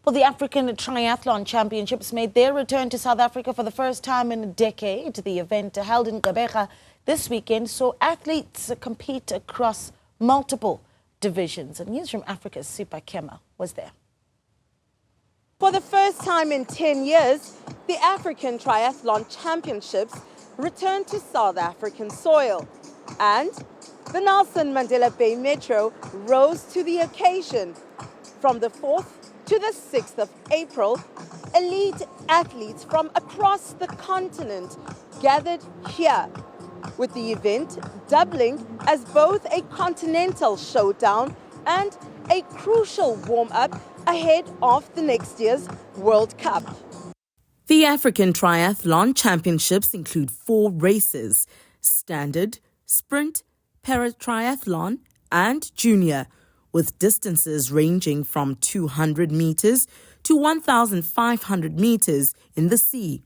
Well, the African Triathlon Championships made their return to South Africa for the first time in a decade. The event held in Gqeberha this weekend saw athletes compete across multiple divisions. And Newzroom Afrika's Sipha Kema was there. For the first time in 10 years, the African Triathlon Championships returned to South African soil. And the Nelson Mandela Bay Metro rose to the occasion. From the 4th to the 6th of April, elite athletes from across the continent gathered here, with the event doubling as both a continental showdown and a crucial warm-up ahead of the next year's World Cup. The African Triathlon Championships include 4 races: standard, sprint, para-triathlon and junior, with distances ranging from 200 meters to 1,500 meters in the sea,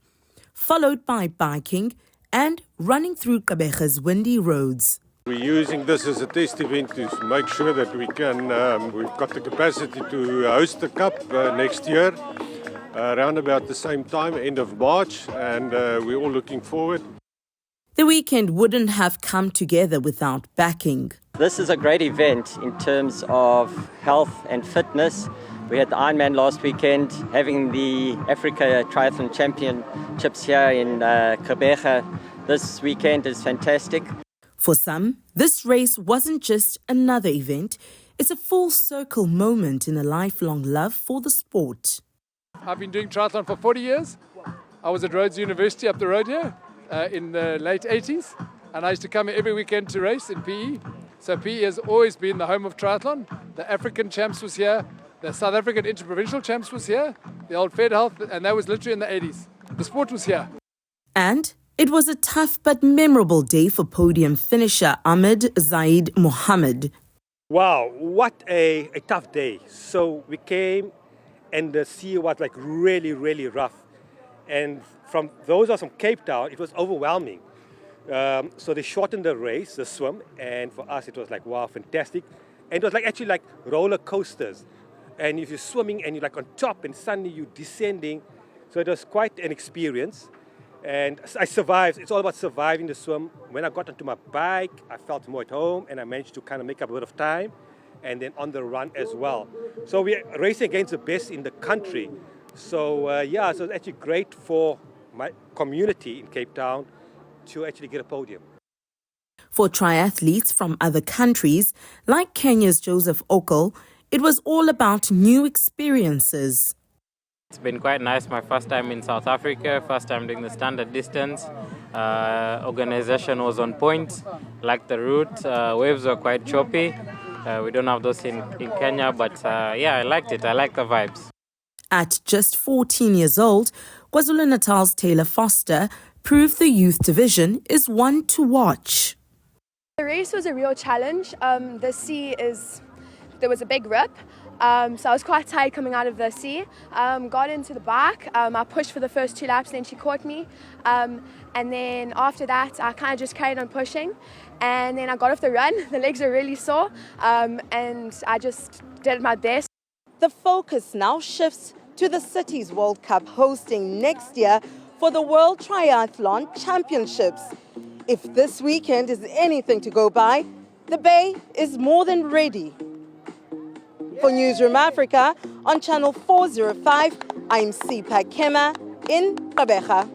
followed by biking and running through Gqeberha's windy roads. We're using this as a test event to make sure that we can, we've got the capacity to host the Cup next year, around about the same time, end of March, and we're all looking forward. The weekend wouldn't have come together without backing. This is a great event in terms of health and fitness. We had the Ironman last weekend, having the Africa Triathlon Championships here in Gqeberha this weekend is fantastic. For some, this race wasn't just another event, it's a full circle moment in a lifelong love for the sport. I've been doing triathlon for 40 years. I was at Rhodes University up the road here in the late 80s, and I used to come here every weekend to race in PE. So PE has always been the home of triathlon. The African champs was here, the South African interprovincial champs was here, the old Fed Health, and that was literally in the 80s. The sport was here. And it was a tough but memorable day for podium finisher Ahmed Zaid Mohammed. Wow, what a tough day. So we came and the sea was like really, really rough. And from those of us from Cape Town, it was overwhelming. So they shortened the race, the swim, and for us it was like, wow, fantastic. And it was like actually like roller coasters. And if you're swimming and you're like on top and suddenly you're descending. So it was quite an experience. And I survived. It's all about surviving the swim. When I got onto my bike, I felt more at home and I managed to kind of make up a bit of time. And then on the run as well. So we're racing against the best in the country. So yeah, so it's actually great for my community in Cape Town to actually get a podium. For triathletes from other countries, like Kenya's Joseph Okol, it was all about new experiences. It's been quite nice. My first time in South Africa, first time doing the standard distance. Organization was on point, liked the route. Waves were quite choppy. We don't have those in Kenya, but yeah, I liked it. I like the vibes. At just 14 years old, KwaZulu-Natal's Taylor Foster proved the youth division is one to watch. The race was a real challenge. There was a big rip, so I was quite tired coming out of the sea. Got into the bike, I pushed for the first 2 laps, then she caught me. And then after that, I kind of just carried on pushing. And then I got off the run, the legs were really sore, and I just did my best. The focus now shifts to the city's World Cup hosting next year for the World Triathlon Championships. If this weekend is anything to go by, the Bay is more than ready. For Newzroom Afrika on channel 405, I'm Sipha Kema in Gqeberha.